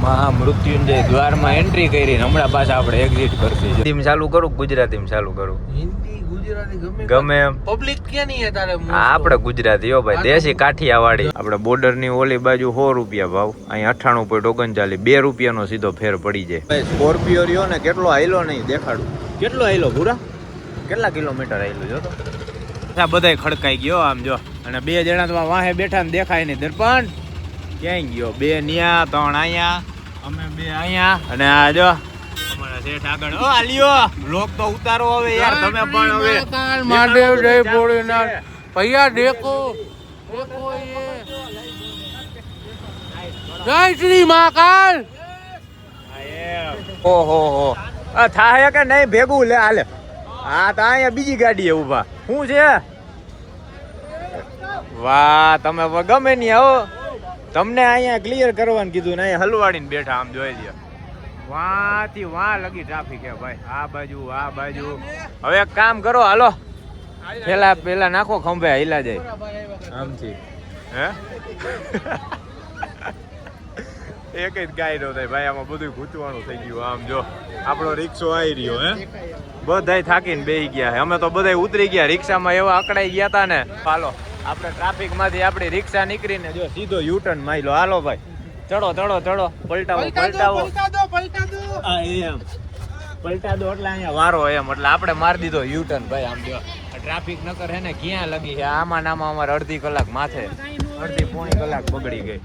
મહામૃત્યુંજય દ્વારમાં entry કરી હમણાં પાછા આપણે એક્ઝિટ કરશી. હિન્દીમાં ચાલુ કરું ગુજરાતીમાં ચાલુ કરું? હિન્દી ગુજરાતી ગમે એમ. પબ્લિક ક્યાં નહીં હે તારે? આપણે ગુજરાતી હો ભાઈ, દેશી કાઠિયાવાડી. આપણે બોર્ડર ની ઓલી બાજુ 100 રૂપિયા ભાવ, અહીં 98.39, 2 રૂપિયાનો સીધો ફેર પડી જાય. ભાઈ સ્કોર્પિયો રહ્યો ને કેટલો હાઈલો નહીં દેખાડું. કેટલો હાઈલો પૂરા? કેટલા કિલોમીટર હાઈલો જો તો. બધા ખડકાઈ ગયો આમ જો, અને 2 જણા તો વાહે બેઠા ને દેખાય નહીં. દર્પણ ક્યાંય ગયો? 2 ન્યા, 3 અહીંયા, અમે 2 અહીંયા, અને આ જો અમારા શેઠ આગળ. ઓ આલિયો લોક તો ઉતારો હવે યાર તમે પણ. હવે મહાદેવ જય ભોળેનાથ ભૈયા દેખો દેખો ये જય શ્રી મહાકાલ. ઓહો હો આ થાય કે નહીં ભેગું લે હાલે. હા તો અહીંયા બીજી ગાડી ઉભા. શું છે? વાહ તમે ગમે નહીં આવો. તમને અહીંયા ક્લિયર કરવાનું કીધું ને અહીંયા હલવાડીને બેઠા. આમ જોઈ લ્યો વાંથી વાં લગી ટ્રાફિક હે ભાઈ. આ બાજુ આ બાજુ. હવે એક કામ કરો હાલો, પેલા નાખો ખંભે હિલા જાય આમથી. હે એક જ ગાય નો થાય ભાઈ, આમાં બધું ગૂંચવાનું થઈ ગયું. આમ જો આપણો રિક્ષો આવી રહ્યો. હે બધાય થાકીને બેસી ગયા. અમે તો બધાય ઉતરી ગયા રિક્ષામાં, એવા અકડાઈ ગયા હતા ને. હાલો આપણે ટ્રાફિક માંથી આપણી રિક્ષા નીકળીને જો સીધો યુટર્ન મારી લો. હાલો ભાઈ ચડો ચડો ચડો, પલટાવો પલટાવો. એમ પલટા દો એટલે અહીંયા વારો એમ, એટલે આપણે મારી દીધો યુટર્ન ભાઈ. આમ જો ટ્રાફિક નકર હે ને ક્યાં લગી છે. આમાં નામાં અમારે અડધી કલાક માથે, અડધી પોણી કલાક બગડી ગઈ.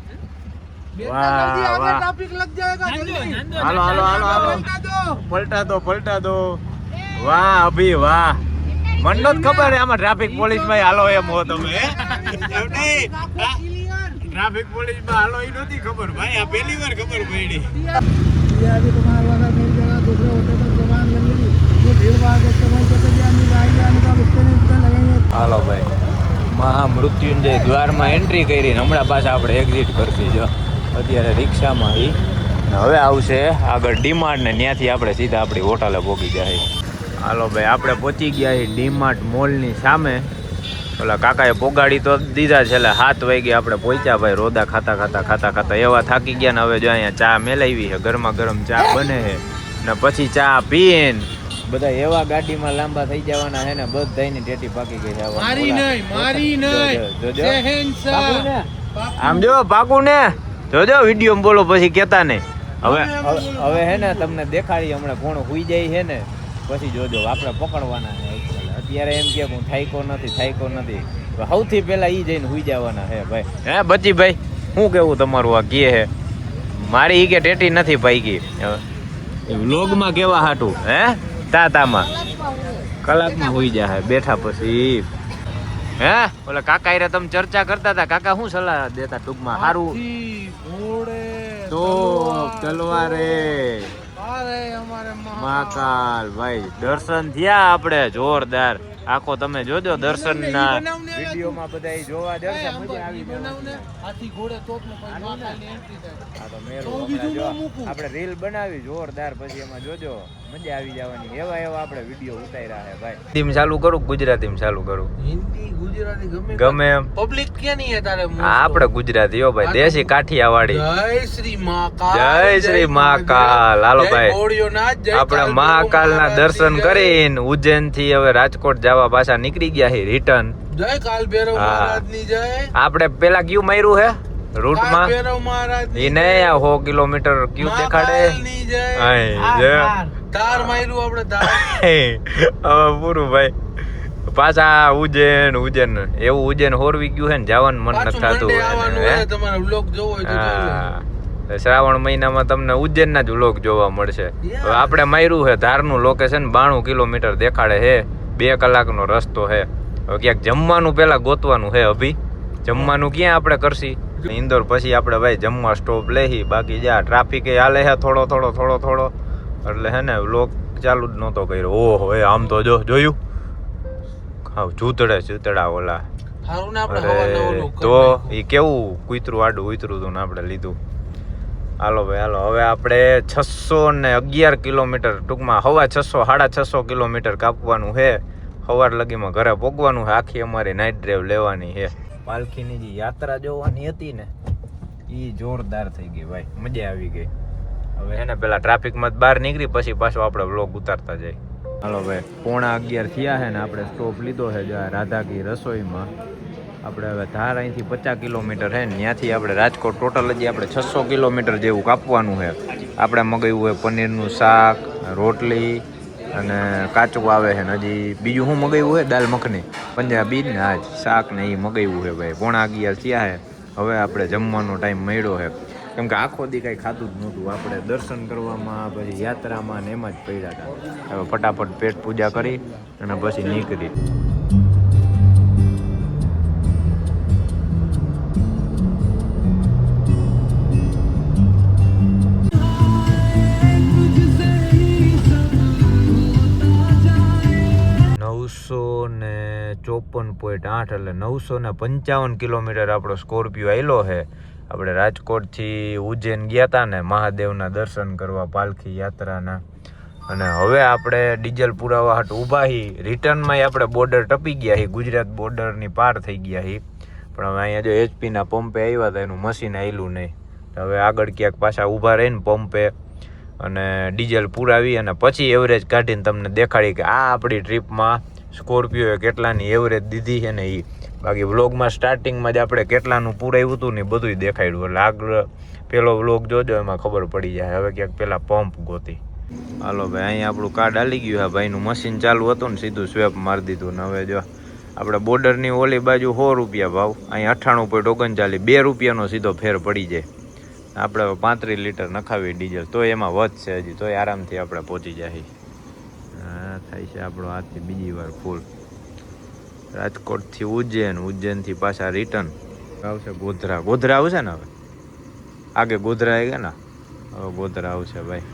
વાહ વાહ, હાલો હાલો હાલો હાલો, પલટા દો પલટા દો. વાહ અભી વાહ, મને નથી ખબર આમાં ટ્રાફિક પોલીસ માં હાલો એમ હો તમે. ટ્રાફિક પોલીસ માં હાલો એ નહોતી ખબર ભાઈ, આ પહેલી વાર ખબર પડી. હાલો ભાઈ મહામૃત્યુંજય દ્વારમાં એન્ટ્રી કરી હમણાં પાછા આપણે એક્ઝિટ કરશી. જો અત્યારે રિક્ષામાં હવે આવશે આગળ ડીમાર્ટ ને ત્યાંથી આપણે સીધા આપણી હોટલે પહોંચી જાય. હાલો ભાઈ આપણે પહોંચી ગયા છીએ ડીમાર્ટ મોલની સામે. ઓલા કાકાએ પોગાડી તો દીધા છે, એટલે 7 વાગે આપણે પહોંચ્યા ભાઈ. રોદા ખાતા ખાતા ખાતા ખાતા એવા થાકી ગયા ને હવે જો અહીંયા ચા મેલાવી છે, ગરમા ગરમ ચા બને છે ને પછી ચા પીને બધા એવા ગાડીમાં લાંબા થઈ જવાના છે ને બધાની ટેટી પાકી ગઈ છે. આમ જો પાકું ને જોજો વિડીયો બોલો પછી કેતા નહીં. હવે હે ને તમને દેખાડી હમણાં કોણ હુઈ જાય છે ને પછી જોજો આપણે પકડવાના છે. અત્યારે એમ કે હું થાયકો નથી, સૌથી પહેલા ઈ જઈને હુઈ જવાના છે ભાઈ. હે બચી ભાઈ શું કેવું તમારું? આ કે હે મારી ઈ કે ટેટી નથી પાકી વ્લોગમાં કેવા હાટું હે તાતામાં કલાકમાં હુઈ જાય બેઠા પછી. હે ઓલા કાકા રે તમે ચર્ચા કરતા હતા, કાકા શું સલાહ દેતા ટૂંકમાં? સારું તો તલવારે મહાકાલ ભાઈ દર્શન થયા આપણે જોરદાર. આખો તમે જોજો દર્શન ના વિડીયોમાં બધા જોવા જશે, મજા આવી આપણે રીલ બનાવી જોરદાર, પછી એમાં જોજો મજા આવી જવાની. એવા આપણે વિડીયો ઉતાર્યા છે ભાઈ. હિન્દીમાં ચાલુ કરું ગુજરાતીમાં ચાલુ કરું? હિન્દી ગુજરાતી ગમે એમ. પબ્લિક ક્યાં નહીં હે તારે? આપણે ગુજરાતી હો ભાઈ, દેશી કાઠિયાવાડી. જય શ્રી મહાકાલ, જય શ્રી મહાકાલ. હાલો ભાઈ આપણે મહાકાલ ના દર્શન કરીને ઉજ્જૈન થી હવે રાજકોટ જવા પાછા નીકળી ગયા છે રિટર્ન. જય કાલ ભૈરવ મહારાજ ની જય. આપણે પેલા ક્યુ માર્યું હે રૂટમાં એ નહીં 100 કિલોમીટર ક્યુ દેખાડે. તાર માર્યું આપણે તાર. હવે પૂરું ભાઈ પાછા ઉજ્જૈન એવું ઉજ્જૈન હોરવી ગયું છે ને જવાનું મન નથી થતું. શ્રાવણ મહિનામાં તમને ઉજ્જૈન ના જ વ્લોગ જોવા મળશે. હવે આપણે માર્યું છે ધારનું લોકેશન 92 કિલોમીટર દેખાડે છે, 2 કલાકનો રસ્તો છે. હવે ક્યાંક જમવાનું પેલા ગોતવાનું છે. અભી જમવાનું ક્યાં આપણે કરશી? ઇન્દોર પછી આપણે ભાઈ જમવા સ્ટોપ લેહી. બાકી જ્યાં ટ્રાફિક હાલે છે થોડો એટલે હે ને વ્લોગ ચાલુ જ નહોતો કર્યો. ઓહો એ આમ તો જોયું હા ચૂતડા ઓલા તો એ કેવું કૂતરું આડું ઉતરું હતું ને આપણે લીધું. હાલો ભાઈ હાલો હવે આપણે 611 કિલોમીટર ટૂંકમાં 650 કિલોમીટર કાપવાનું છે. સવાર લગીમાં ઘરે પહોંચવાનું છે. આખી અમારી નાઇટ ડ્રાઈવ લેવાની છે. પાલખીની જે યાત્રા જોવાની હતી ને એ જોરદાર થઈ ગઈ ભાઈ, મજા આવી ગઈ. હવે હે ને પેલા ટ્રાફિકમાં બહાર નીકળી પછી પાછો આપણે વ્લોગ ઉતારતા જઈએ. હાલો ભાઈ 11:15 થયા છે ને આપણે સ્ટોપ લીધો છે જો રાધાકી રસોઈમાં. આપણે હવે ધાર અહીંથી 50 કિલોમીટર છે ને ત્યાંથી આપણે રાજકોટ ટોટલ હજી આપણે 600 કિલોમીટર જેવું કાપવાનું છે. આપણે મગાવ્યું હોય પનીરનું શાક, રોટલી અને કાચું આવે છે ને હજી બીજું શું મગાવ્યું હોય દાલ મખની પંજાબી ને આજ શાક ને એ મગાવ્યું છે ભાઈ. 11:15 થયા છે હવે આપણે જમવાનો ટાઈમ મળ્યો છે કેમ કે આખો દી કાંઈ ખાધું જ નહોતું. આપણે દર્શન કરવામાં પછી યાત્રામાં ને એમાં જ પડ્યા હતા. હવે ફટાફટ પેટ પૂજા કરી અને પછી નીકળી. ને 54.8 એટલે 955 કિલોમીટર આપણો સ્કોર્પિયો આવેલો છે. આપણે રાજકોટથી ઉજ્જૈન ગયા હતા ને મહાદેવના દર્શન કરવા પાલખી યાત્રાના. અને હવે આપણે ડીઝલ પુરાવા હાટ ઊભા હી. રિટર્નમાં આપણે બોર્ડર ટપી ગયા હી, ગુજરાત બોર્ડરની પાર થઈ ગયા હી. પણ હવે અહીંયા જો એચપીના પંપે આવ્યા હતા એનું મશીન આવેલું નહીં. હવે આગળ ક્યાંક પાછા ઊભા રહીને પંપે અને ડીઝલ પુરાવી અને પછી એવરેજ કાઢીને તમને દેખાડી કે આ આપણી ટ્રીપમાં સ્કોર્પિયોએ કેટલાની એવરેજ દીધી છે ને એ. બાકી વ્લોગમાં સ્ટાર્ટિંગમાં જ આપણે કેટલાનું પૂરાવ્યું હતું ને બધું દેખાડ્યું. એટલે આગળ પેલો વ્લોગ જોજો એમાં ખબર પડી જાય. હવે ક્યાંક પેલા પંપ ગોતી. હાલો ભાઈ અહીંયા આપણું કાર્ડ હાલી ગયું છે. ભાઈનું મશીન ચાલુ હતું ને સીધું સ્વેપ મારી દીધું ને હવે જો આપણે બોર્ડરની ઓલી બાજુ 100 રૂપિયા ભાવ, અહીંયા 98.39 2 રૂપિયાનો સીધો ફેર પડી જાય. આપણે 35 લીટર નખાવી ડીઝલ તો એમાં વધશે હજી તોય આરામથી આપણે પહોંચી જાય. થાય છે આપણો આજથી બીજી વાર ફૂલ. રાજકોટથી ઉજ્જૈન, ઉજ્જૈનથી પાછા રિટર્ન આવશે ગોધરા. ગોધરા આવશે ને હવે આગે ગોધરા આવી ગયા ને હવે ગોધરા આવશે ભાઈ.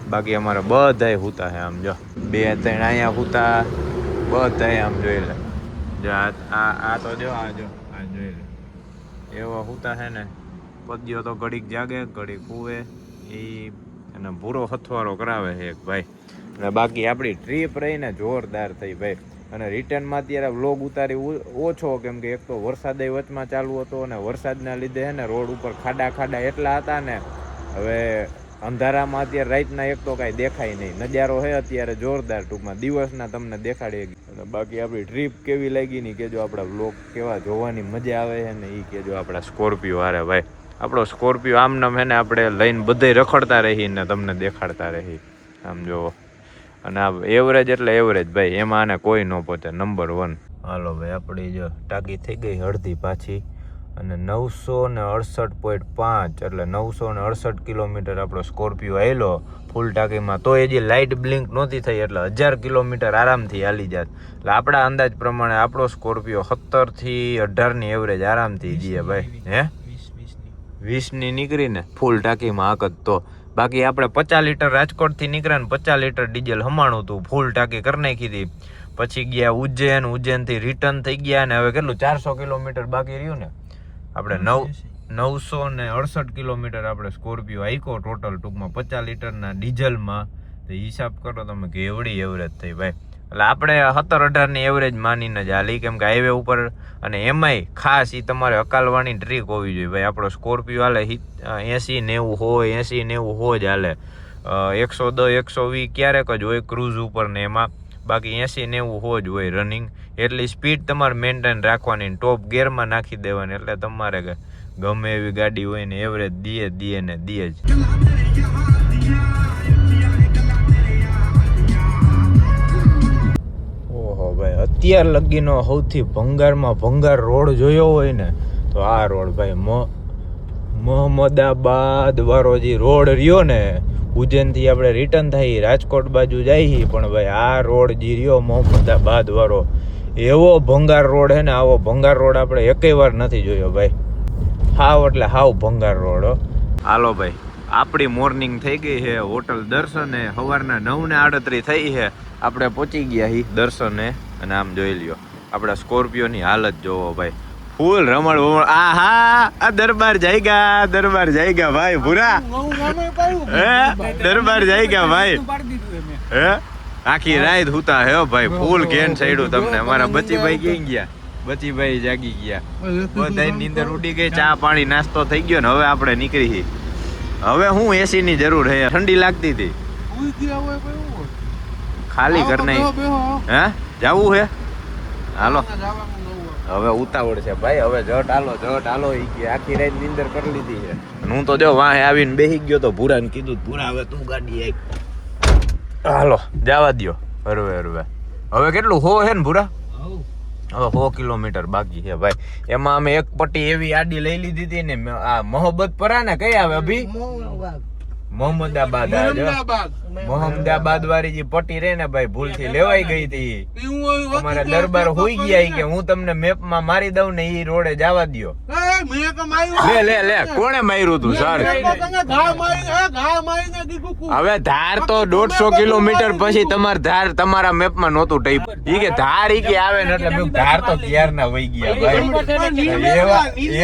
બાકી અમારે બધાય હુતા છે આમ જો 2-3 અહીંયા હુતા બધાય આમ જોઈ લે જો આ તો જો આ જોઈ લે એવા હુતા છે ને. પદ્યો તો ઘડીક જાગે ઘડીક હુવે એ અને ભૂરો હથવારો કરાવે છે એક ભાઈ. અને બાકી આપણી ટ્રીપ રહીને જોરદાર થઈ ભાઈ. અને રિટર્નમાં અત્યારે વ્લોગ ઉતારી ઓછો કેમ કે એક તો વરસાદે વચમાં ચાલુ હતો અને વરસાદના લીધે છે ને રોડ ઉપર ખાડા એટલા હતા ને. હવે અંધારામાં અત્યારે રાતના એક તો કાંઈ દેખાય નહીં. નજારો છે અત્યારે જોરદાર, ટૂંકમાં દિવસના તમને દેખાડી. અને બાકી આપણી ટ્રીપ કેવી લાગી નહીં કહેજો. આપણા વ્લોગ કેવા જોવાની મજા આવે છે ને એ કહેજો. આપણા સ્કોર્પિયો હારે ભાઈ. આપણો સ્કોર્પિયો આમ નામ છે ને આપણે લઈને બધે રખડતા રહી ને તમને દેખાડતા રહી આમ જોવો. અને આ એવરેજ એટલે એવરેજ ભાઈ, એમાં આને કોઈ ન પહોંચે નંબર 1. હાલો ભાઈ આપણી જો ટાંકી થઈ ગઈ અડધી પાછી અને 968.5 એટલે 968 કિલોમીટર આપણો સ્કોર્પિયો આવેલો ફૂલ ટાંકીમાં. તો એ જે લાઇટ બ્લિંક નહોતી થઈ એટલે 1000 કિલોમીટર આરામથી હાલી જાત. એટલે આપણા અંદાજ પ્રમાણે આપણો સ્કોર્પિયો 17 થી 18ની એવરેજ આરામથી જઈએ ભાઈ. હે 20ની નીકળીને ફૂલ ટાંકીમાં હાકત તો. બાકી આપણે 50 લીટર રાજકોટથી નીકળ્યા ને 50 લીટર ડીઝલ હમાણું હતું. ફૂલ ટાંકી કરી નાખી હતી. પછી ગયા ઉજ્જૈન, ઉજ્જૈનથી રિટર્ન થઈ ગયા ને હવે કેટલું 400 કિલોમીટર બાકી રહ્યું ને. આપણે 968 કિલોમીટર આપણે સ્કોર્પિયો હાઈકો ટોટલ ટૂંકમાં 50 લીટરના ડીઝલમાં. તો હિસાબ કરો તમે કે એવડી એવરેજ થઈ ભાઈ. એટલે આપણે 17-18ની એવરેજ માનીને જ હાલી કેમ કે હાઈવે ઉપર. અને એમાંય ખાસ એ તમારે અકાલવાની ટ્રીક હોવી જોઈએ ભાઈ. આપણો સ્કોર્પિયો હાલે 80-90 હોય, 80-90 હોય જ હાલે. 110-120 ક્યારેક જ હોય ક્રૂઝ ઉપર ને એમાં. બાકી 80-90 હોય જ હોય રનિંગ. એટલી સ્પીડ તમારે મેન્ટેન રાખવાની, ટોપ ગિયરમાં નાખી દેવાની. એટલે તમારે ગમે એવી ગાડી હોય ને એવરેજ દીએ ને દીએ જ. ઓહો ભાઈ અત્યાર લગીનો સૌથી ભંગારમાં ભંગાર રોડ જોયો હોય ને તો આ રોડ ભાઈ. મોહમ્મદાબાદ વાળો જે રોડ રહ્યો ને ઉજ્જૈનથી આપણે રિટર્ન થઈ રાજકોટ બાજુ જાય પણ ભાઈ આ રોડ જે રહ્યો મોહમ્મદાબાદ વાળો એવો ભંગાર રોડ છે ને. આવો ભંગાર રોડ આપણે એકેય વાર નથી જોયો ભાઈ. હાવ એટલે હાવ ભંગાર રોડ. હાલો ભાઈ આપણી મોર્નિંગ થઈ ગઈ છે હોટલ દર્શને. સવારના 9:38 થઈ છે. આપણે પહોંચી ગયા હી દર્શને. અને આમ જોઈ લ્યો આપણા સ્કોર્પિયોની હાલત જોવો ભાઈ. ફૂલ રમણ. આ દરબાર જાયગા ભાઈ પૂરા. દરબાર જાયગા ભાઈ. હે આખી રાત હુતા હે ભાઈ. ફૂલ ઘેન સાઈડું તમને. અમારા બચીભાઈ ક્યાં ગયા? બચીભાઈ જાગી ગયા. બધા નીંદર ઉડી ગઈ. ચા પાણી નાસ્તો થઈ ગયો ને હવે આપણે નીકળી. હવે હું એસી ની જરૂર હે, ઠંડી લાગતી હતી. ઉઈ ગયા હોય કોઈ એવું હોય. ખાલી કર બેહો, નહીં. બેહો. હે જાવું હે? હાલો જવાનું નવું હોય. હવે ઉતાવળ છે ભાઈ, હવે જટ હાલો ઈ કે આખી રાત નીંદર કરી લીધી છે. અને હું તો જો વાહે આવીને બેસી ગયો તો ભૂરાને કીધું, ભૂરા હવે તું ગાડી આઈ. હાલો જવા દ્યો. હરવે હવે કેટલું હો હે ને ભૂરા? હવે 100 કિલોમીટર બાકી છે ભાઈ. એમાં અમે એક પટ્ટી એવી આડી લઈ લીધી હતી ને, આ મોહબ્બત પરા ને કઈ આવે અભી? મોહમ્મદાબાદ. મોહમ્મદાબાદ વાળી જે પટ્ટી રે ને ભાઈ, ભૂલથી લેવાઈ ગઈ હતી. અમારા દરબાર હોઈ ગયા કે હું તમને મેપ માં મારી દઉં ને ઈ રોડે જવા દ્યો. લે કોણે માર્યું તું સર? હવે ધાર તો 150 કિલોમીટર પછી તમારા મેપ માં નહોતું ટાઈપ. ઈ કે ધાર ઈ કે આવે ને એટલે મેં ધાર તો ક્યાર ના વહી ગયા ભાઈ.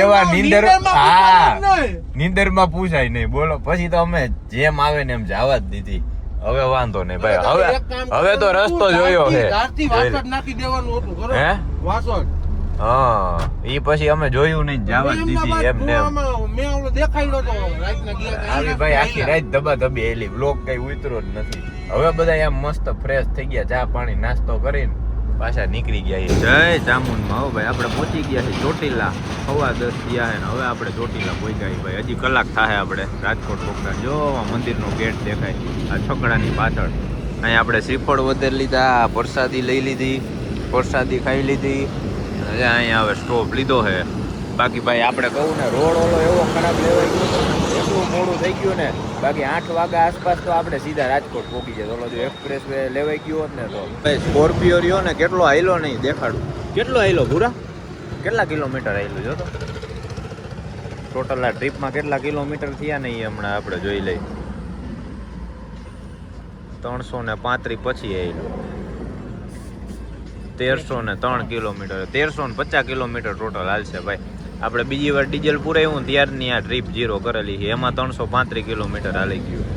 એવા નીંદર માં પૂછાય નહીં બોલો. પછી તો અમે જેમ આવે ને એમ જવા જ દીધી. હવે વાંધો નહીં ભાઈ, હવે તો રસ્તો જોયો છે. હે હા, ઈ પછી અમે જોયું નહીં, જવા જ દીધી એમ ને એમ. આવી ભાઈ આખી રાત ધબાધબી એલી, બ્લોક કઈ ઉતરો જ નથી. હવે બધા એમ મસ્ત ફ્રેશ થઈ ગયા, ચા પાણી નાસ્તો કરીને પાછા નીકળી ગયા. જય ચામુંડમાં હો ભાઈ, આપણે પહોંચી ગયા છે ચોટીલા. 10:15 થયા છે ને હવે આપણે ચોટીલા પહોંચ્યા ભાઈ. હજી કલાક થાય આપણે રાજકોટ પહોંચતા. જો મંદિરનો ગેટ દેખાય આ છકડાની પાછળ. અહીંયા આપણે શ્રીફળ વધેર લીધા, પ્રસાદી લઈ લીધી, પ્રસાદી ખાઈ લીધી. અહીંયા હવે સ્ટોપ લીધો છે. બાકી ભાઈ આપણે કહું ને, રોડ ઓલો એવો ખરાબ લેવાઈ ગયો, એટલું મોડું થઈ ગયું ને. બાકી 8 વાગ્યા આસપાસ તો આપણે સીધા રાજકોટ પહોંચી જાય. ઓલો જો એક્સપ્રેસ વે લેવાઈ ગયો હોત ને તો ભાઈ સ્કોર્પિયો રહ્યો ને કેટલો હાઈલો નહીં દેખાડું. કેટલો હાઈલો પૂરા? કેટલા કિલોમીટર હાઈલું જો તો ટોટલ આ ટ્રીપમાં કેટલા કિલોમીટર થયા ને એ હમણાં આપણે જોઈ લઈએ. 335 પછી હાઈલું. 1303 કિલોમીટર, 1350 કિલોમીટર ટોટલ હાલશે ભાઈ. આપણે બીજી વાર ડીઝલ પુરાયું ત્યારની આ ટ્રીપ 0 કરેલી છે, એમાં 335 કિલોમીટર હાલી ગયું.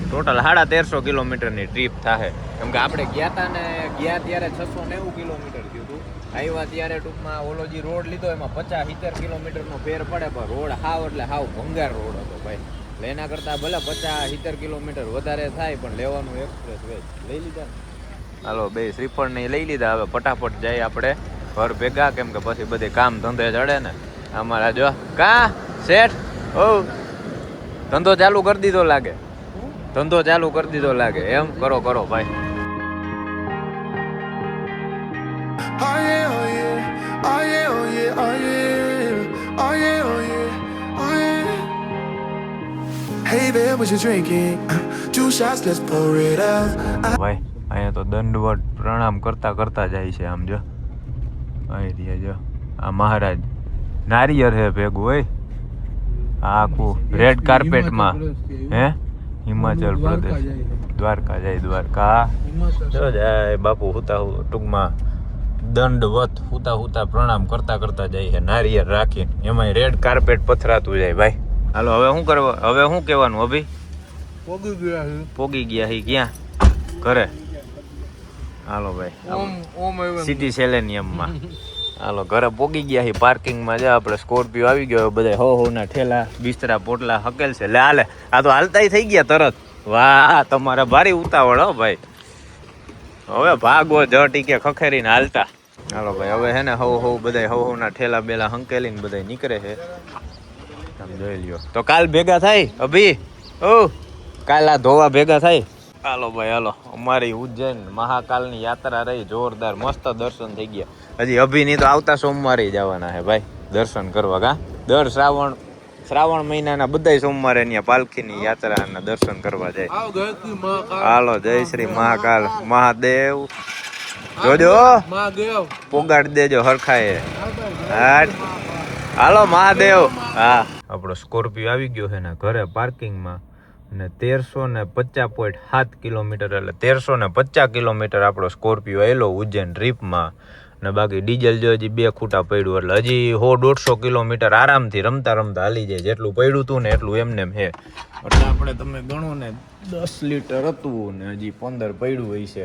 ટોટલ 1350 કિલોમીટરની ટ્રીપ થાય. કેમ કે આપણે ગયા ત્યારે 690 કિલોમીટર થયું હતું. આવ્યા ત્યારે ટૂંકમાં ઓલો જે રોડ લીધો એમાં 50-70 કિલોમીટરનો ફેર પડે, પણ રોડ એટલે હાવ ભંગાર રોડ હતો ભાઈ. એટલે એના કરતાં ભલે 50-70 કિલોમીટર વધારે થાય, પણ લેવાનું એક્સપ્રેસ વે લઈ લીધા ને. હાલો બે શ્રીફળ ને લઈ લીધા. હવે ફટાફટ જાય આપણે ઘર ભેગા, કેમ કે પછી બધી કામ ધંધે ચડે ને. અમારા જો કા શેઠ ઓ ધંધો ચાલુ કરી દીધો લાગે. ધંધો ચાલુ કરી દીધો લાગે. એમ કરો ભાઈ. Hey there, what you drinking? 2 shots, let's pour it out. ભાઈ અહીંયા તો દંડવત પ્રણામ કરતા જાય છે. આમ જો અહીં જો આ મહારાજ નારિયેર હે ભેગું હોય આખું રેડ કાર્પેટમાં. હે હિમાચલ પ્રદેશ, દ્વારકા જાય. દ્વારકા જો જાય બાપુ હુતા ટૂંકમાં દંડવત હુતા પ્રણામ કરતા જાય છે નારિયેર રાખીને. એમાં રેડ કાર્પેટ પથરાતું જાય ભાઈ. હાલો હવે શું કરવા, હવે શું કહેવાનું અભી? પોગી ગયા હી ક્યાં? ઘરે. હાલો ભાઈ સિટી સેલેનિયમમાં. હાલો ઘરે પોગી ગયા હી. પાર્કિંગમાં જા આપણે સ્કોર્પિયો આવી ગયો. બધા હો ના ઠેલા બિસ્તરા પોટલા હકેલ છે. લે હાલે આ તો હાલતાય થઈ ગયા તરત. વાહ તમારે ભારી ઉતાવળ હો ભાઈ. હવે ભાગો જટી કે ખખેરીને હાલતા. હાલો ભાઈ હવે હે ને હવ બધા હવ ના ઠેલા બેલા હંકેલીને બધા નીકળે છે. તમે જોઈ લ્યો. તો કાલ ભેગા થાય અભી? ઓ કાલ આ ધોવા ભેગા થાય. હાલો ભાઈ હાલો. અમારી ઉજ્જૈન મહાકાલની યાત્રા રહી જોરદાર, મસ્ત દર્શન થઈ ગયા. હજી અભિની તો આવતા સોમવારે જવાના છે ભાઈ દર્શન કરવા. કા દર શ્રાવણ મહિનાના બધા સોમવારે અહીંયા પાલખીની યાત્રાના દર્શન કરવા જાય. હાલો જય શ્રી મહાકાલ મહાદેવ. જોજો પોગાડ દેજો હરખાએ. હાલો મહાદેવ. હા આપણો સ્કોર્પિયો આવી ગયો છે ને ઘરે પાર્કિંગમાં. ને 1350.7 કિલોમીટર એટલે 1350 કિલોમીટર આપણો સ્કોર્પિયો આવેલો ઉજ્જૈન ટ્રીપમાં. ને બાકી ડીઝલ જો હજી 2 ખૂટા પડ્યું એટલે હજી 100-150 કિલોમીટર આરામથી રમતા હાલી જાય. જેટલું પડ્યું હતું ને એટલું એમને હે. એટલે આપણે તમે ગણો ને 10 લીટર હતું ને હજી 15 પડ્યું હોય છે.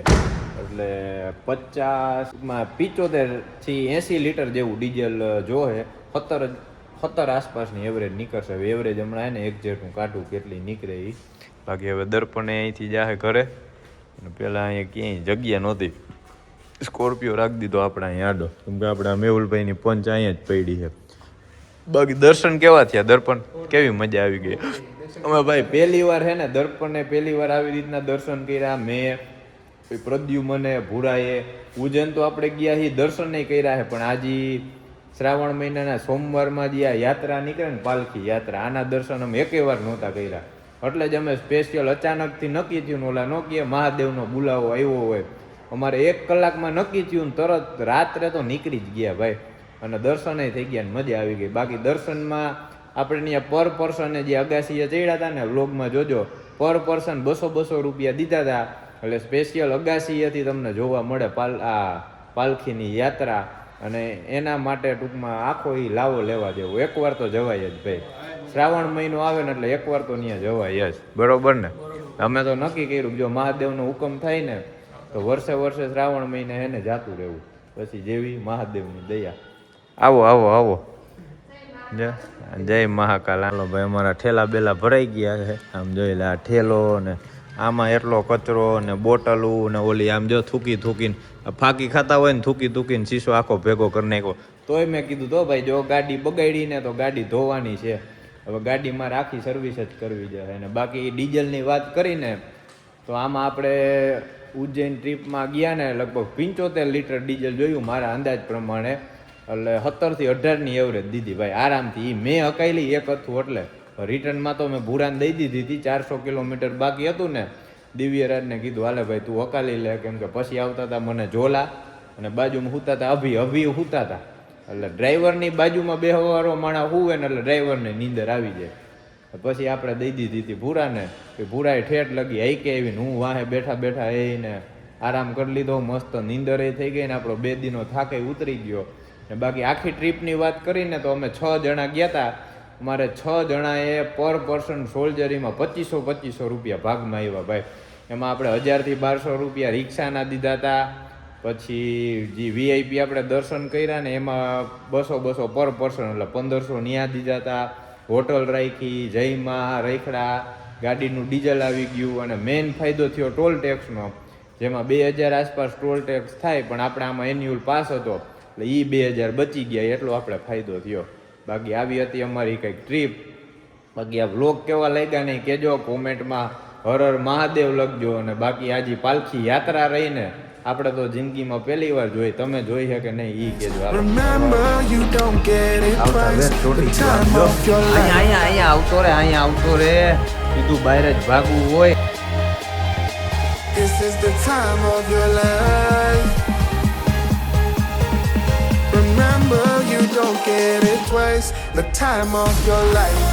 એટલે 50 માં 75 થી 80 લીટર જેવું ડીઝલ જોહે. 17 આસપાસની એવરેજ નીકળશે. હવે એવરેજ હમણાં હે ને એક્ઝેક્ટ હું કાઢું કેટલી નીકળે એ. બાકી હવે દર્પણે અહીંથી જાહે ઘરે. અને પહેલાં અહીંયા ક્યાંય જગ્યા નહોતી, સ્કોર્પિયો રાખી દીધો આપણે અહીંયા આડો, કેમ કે આપણા મેહુલભાઈની પંચ અહીંયા જ પડી છે. બાકી દર્શન કેવા થયા? દર્પણ કેવી મજા આવી ગઈ? અમે ભાઈ પહેલી વાર હે ને દર્પણને પહેલી વાર આવી રીતના દર્શન કર્યા. મેં પ્રદ્યુમને ભૂરાએ ઉજ્જૈન તો આપણે ગયા છીએ, દર્શન નહીં કર્યા છે, પણ આજે શ્રાવણ મહિનાના સોમવારમાં જે આ યાત્રા નીકળે ને પાલખી યાત્રા, આના દર્શન અમે એકે વાર નહોતા કર્યા. એટલે જ અમે સ્પેશિયલ અચાનકથી નક્કી થયું, ઓલા નો કે મહાદેવનો બોલાવો આવ્યો હોય, અમારે 1 કલાકમાં નક્કી થયું, તરત રાત્રે તો નીકળી જ ગયા ભાઈ. અને દર્શનય થઈ ગયા ને મજા આવી ગઈ. બાકી દર્શનમાં આપણે ત્યાં પર પર્સને જે અગાસીએ ચડ્યા હતા ને, વ્લોગમાં જોજો, પર પર્સન 200 રૂપિયા દીધા હતા. એટલે સ્પેશિયલ અગાસીએથી તમને જોવા મળે પાલખીની યાત્રા. અને એના માટે ટૂંકમાં આખો એ લાવો લેવા જેવો. એકવાર તો જવાય જ ભાઈ, શ્રાવણ મહિનો આવે ને એટલે એકવાર તો ત્યાં જવાય જ. બરોબર ને? અમે તો નક્કી કર્યું જો મહાદેવનો હુકમ થાય ને તો વર્ષે વર્ષે શ્રાવણ મહિને એને જાતું રહેવું, પછી જેવી મહાદેવની દયા. આવો આવો આવો, જય મહાકાલ. હાલો ભાઈ, અમારા ઠેલા બેલા ભરાઈ ગયા છે. આમ જોઈ લે, આ ઠેલો ને આમાં એટલો કચરો ને બોટલું ને ઓલી આમ જો થૂકી થૂકીને ફાંકી ખાતા હોય ને થૂકી થૂકીને શીશો આખો ભેગો કરી નાખ્યો. તોય મેં કીધું તો ભાઈ જો ગાડી બગાડી ને તો ગાડી ધોવાની છે. હવે ગાડી મારે આખી સર્વિસ જ કરવી જોઈએ. અને બાકી ડીઝલની વાત કરીને તો આમાં આપણે ઉજ્જૈન ટ્રીપમાં ગયા ને લગભગ 75 લીટર ડીઝલ જોયું મારા અંદાજ પ્રમાણે. એટલે 17 થી 18ની એવરેજ દીધી ભાઈ આરામથી. મેં હકાયેલી એક હતું, એટલે રિટર્નમાં તો મેં ભૂરાને દઈ દીધી હતી. 400 કિલોમીટર બાકી હતું ને, દિવ્યરાજને કીધું હાલે ભાઈ તું હકાલી લે, કેમ કે પછી આવતા હતા મને ઝોલા અને બાજુમાં હુતા હતા અભી હુતા હતા. એટલે ડ્રાઈવરની બાજુમાં બેહવાવાળો માણસ હુવે ને એટલે ડ્રાઈવરને નીંદર આવી જાય. પછી આપણે દઈ દીધી હતી ભૂરાને, કે ભૂરાએ ઠેઠ લગી આઈકે આવીને હું વાહે બેઠા બેઠા એને આરામ કરી લીધો. મસ્ત નીંદર એ થઈ ગઈ ને આપણો 2 દિનો થાકે ઉતરી ગયો. ને બાકી આખી ટ્રીપની વાત કરીને તો અમે 6 જણા ગયા હતા. અમારે 6 જણાએ પર પર્સન સોલ્જરીમાં 2500 રૂપિયા ભાગમાં આવ્યા ભાઈ. એમાં આપણે 1000 થી 1200 રૂપિયા રિક્ષાના દીધા હતા. પછી જે વીઆઈપી આપણે દર્શન કર્યા ને એમાં 200 પર પર્સન, એટલે 1500 ન્યા દીધા હતા. હોટલ રાખી, જયમાં રખડા, ગાડીનું ડીઝલ આવી ગયું. અને મેઇન ફાયદો થયો ટોલ ટેક્સનો, જેમાં 2000 આસપાસ ટોલ ટેક્સ થાય, પણ આપણે આમાં એન્યુઅલ પાસ હતો એટલે એ 2000 બચી ગયા, એટલો આપણે ફાયદો થયો. બાકી આવી હતી અમારી કંઈક ટ્રીપ. બાકી આ વ્લોગ કેવા લાગ્યા નહીં કહેજો કોમેન્ટમાં. હર હર મહાદેવ લખજો. અને બાકી આજે પાલખી યાત્રા રહીને આપણે તો જિંદગીમાં પહેલી વાર જોઈ, તમે જોઈ છે કે નહીં ઈ કહેજો. Remember, you don't get it twice. The time of your life. અહીંયા આવતો રે કીધું બહાર જ ભાગવું હોય. This is the time of your life. Remember, you don't get it twice. The time of your life.